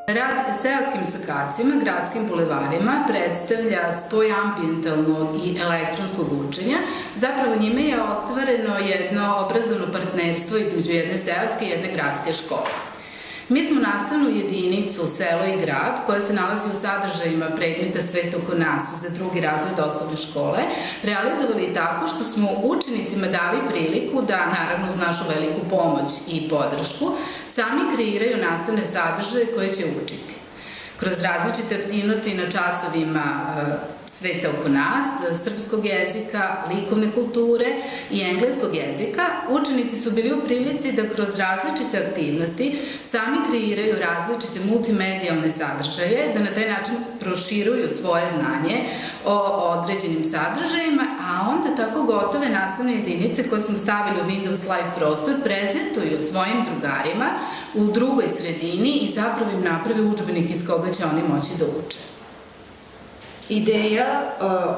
Rad seoskim sakacima, gradskim bulevarima predstavlja spoj ambijentalnog i elektronskog učenja. Zapravo njime je ostvareno jedno obrazovno partnerstvo između jedne seoske i jedne gradske škole. Mi smo nastavnu jedinicu Selo i grad, koja se nalazi u sadržajima predmeta Svet oko nas za 2. razred osnovne škole, realizovali tako što smo učenicima dali priliku da, naravno uz našu veliku pomoć i podršku, sami kreiraju nastavne sadržaje koje će učiti. Kroz različite aktivnosti na časovima Sveta oko nas, srpskog jezika, likovne kulture i engleskog jezika, učenici su bili u prilici da kroz različite aktivnosti sami kreiraju različite multimedijalne sadržaje, da na taj način proširuju svoje znanje o određenim sadržajima, a onda tako gotove nastavne jedinice koje smo stavili u Windows Live prostor prezentuju svojim drugarima u drugoj sredini i zapravo im napravi udžbenik iz koga će oni moći da uče. Ideja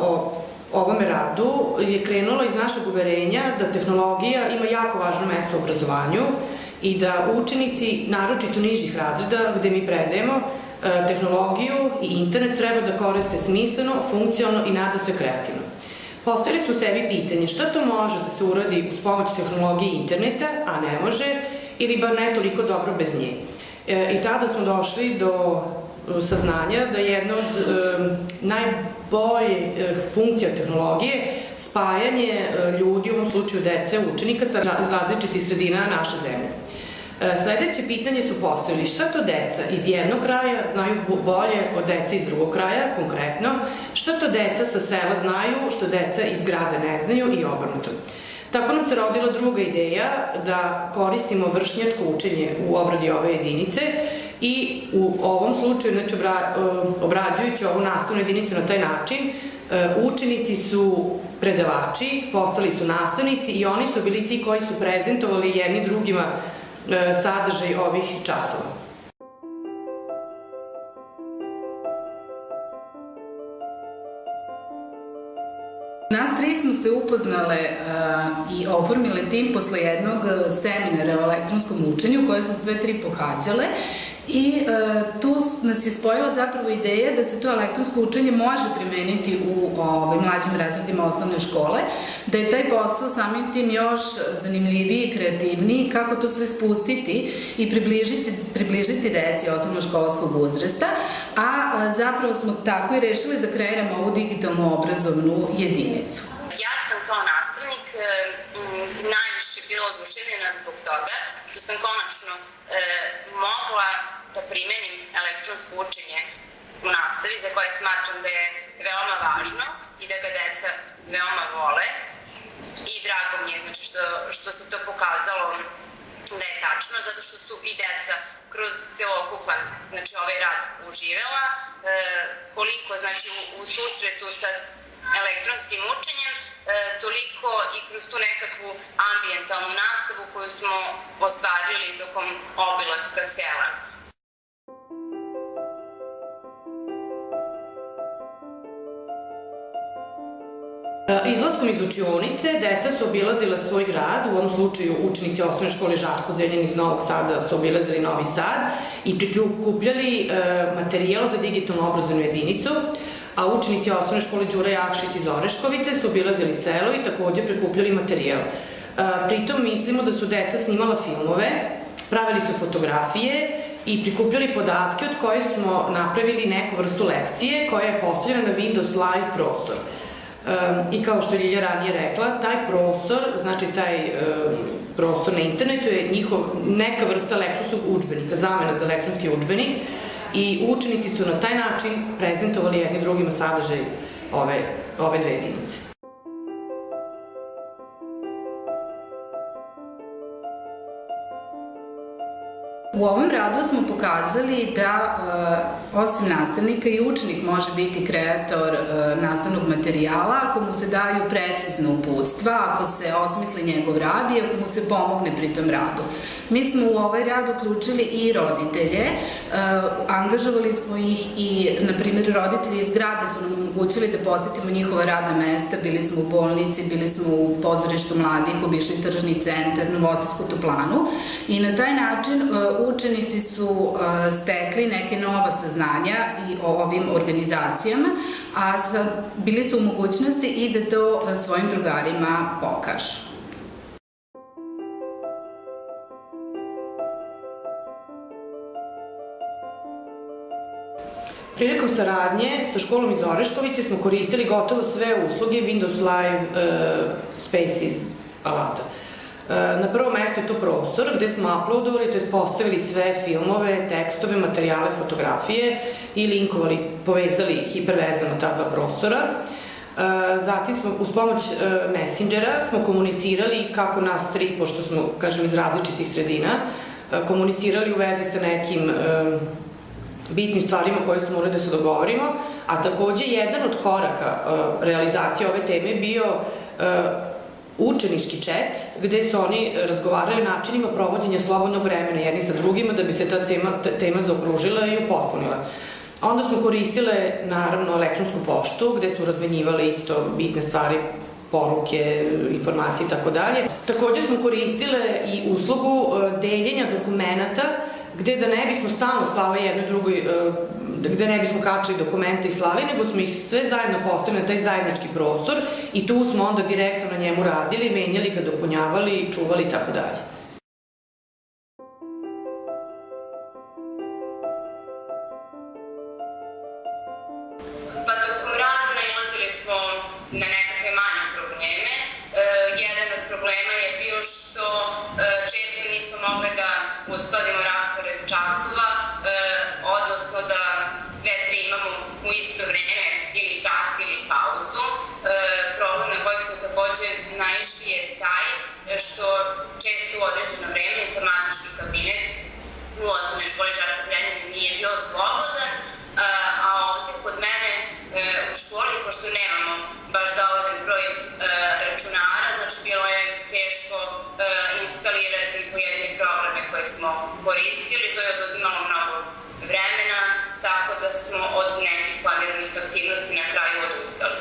o ovome radu je krenula iz našeg uverenja da tehnologija ima jako važno mesto u obrazovanju i da učenici, naročito nižih razreda gde mi predajemo, tehnologiju i internet treba da koriste smisleno, funkcionalno i nadasve kreativno. Postavili smo sebi pitanje šta to može da se uradi uz pomoć tehnologije i interneta, a ne može, ili bar ne toliko dobro bez nje. I tada smo došli do saznanja da je jedna od najbolje funkcija tehnologije spajanje ljudi, u ovom slučaju dece, učenika sa različitih sredina naše zemlje. Sledeće pitanje su postavili šta to deca iz jednog kraja znaju bolje od dece iz drugog kraja, konkretno, šta to deca sa sela znaju što deca iz grada ne znaju i obrnuto. Tako nam se rodila druga ideja da koristimo vršnjačko učenje u obradi ove jedinice i u ovom slučaju, znači obrađujući ovu nastavnu jedinicu na taj način, učenici su predavači, postali su nastavnici i oni su bili ti koji su prezentovali jedni drugima sadržaj ovih časova. Nas 3 smo se upoznale i oformile tim posle jednog seminara o elektronskom učenju koje smo sve 3 pohađale i tu nas je spojila zapravo ideja da se to elektronsko učenje može primeniti u mlađim razredima osnovne škole, da je taj posao samim tim još zanimljiviji i kreativniji, kako to sve spustiti i približiti deci osnovnoškolskog uzrasta, a zapravo smo tako i rešili da kreiramo ovu digitalnu obrazovnu jedinicu. Ja sam kao nastavnik najviše bila oduševljena zbog toga što sam konačno mogla da primenim elektronsko učenje u nastavi, za koje smatram da je veoma važno i da ga deca veoma vole. I drago mi je što se to pokazalo da je tačno, zato što su i deca kroz celokupan ovaj rad uživela. Koliko u susretu sa elektronskim učenjem, toliko i kroz tu nekakvu ambijentalnu nastavu koju smo ostvarili tokom obilaska sela. Izlaskom iz učionice, deca su obilazila svoj grad, u ovom slučaju učenici osnovne škole Žarko Zrenjanin iz Novog Sada su obilazili Novi Sad i prikupljali materijal za digitalnu obrazovnu jedinicu, a učenici osnovne škole Đura Jakšić iz Oreškovice su obilazili selo i takođe prikupljali materijal. Pritom mislimo da su deca snimala filmove, pravili su fotografije i prikupljali podatke od koje smo napravili neku vrstu lekcije koja je postavljena na Windows Live prostor. I kao što je Ljilja ranije rekla, taj prostor, znači taj prostor na internetu je neka vrsta elektronskog udžbenika, zamena za elektronski udžbenik i učenici su na taj način prezentovali jedni drugima sadržaj ove 2 jedinice. U ovom radu smo pokazali da osim nastavnika i učenik može biti kreator nastavnog materijala ako mu se daju precizna uputstva, ako se osmisli njegov rad i ako mu se pomogne pri tom radu. Mi smo u ovaj rad uključili i roditelje, angažovali smo ih i, na primjer, roditelji iz grada su nam omogućili da posetimo njihova radna mesta, bili smo u bolnici, bili smo u pozorištu mladih, obišli tržni centar, Novosadsku toplanu i na taj način učenici su stekli neke nova saznanja i o ovim organizacijama, a bili su u mogućnosti i da to svojim drugarima pokažu. Prilikom saradnje sa školom iz Oreškovice smo koristili gotovo sve usluge Windows Live Spaces alata. Na prvom mestu je to prostor gde smo uploadovali, to je postavili sve filmove, tekstove, materijale, fotografije i linkovali, povezali hipervezano ta dva prostora. Zatim smo uz pomoć Messengera smo komunicirali kako nas tri, pošto smo, kažem, iz različitih sredina, komunicirali u vezi sa nekim bitnim stvarima koje smo morali da se dogovorimo, a takođe jedan od koraka realizacije ove teme je bio učenički čet, gde su oni razgovarali o načinima provođenja slobodnog vremena jedni sa drugima da bi se ta tema zaokružila i upotpunila. Onda smo koristile, naravno, elektronsku poštu, gde smo razmenjivali isto bitne stvari, poruke, informacije i tako dalje. Takođe smo koristile i uslugu deljenja dokumenata, gde da ne bismo stalno slali jednoj drugoj, gde ne bismo kačali dokumente i slali, nego smo ih sve zajedno postavili na taj zajednički prostor i tu smo onda direktno na njemu radili, menjali ga, dopunjavali, čuvali i tako dalje. Pa tokom rada nailazili smo na nekakve manje probleme. Jedan od problema je bio što često nismo mogli da uskladimo raspored časova, odnosno da sve tri imamo u isto vreme, ili čas ili pauzu. Problem na koji smo takođe naišli je taj što često u određeno vreme informatički kabinet u osnovnoj školi Žarko Zrenjanin nije bio slobodan, a ovde kod mene u školi, pošto nemamo baš dovoljan broj računara, znači bilo je teško instalirati pojedine programe koje smo koristili, to je oduzimalo mnogo vremena, tako da smo od nekih planiranih aktivnosti na kraju odustali.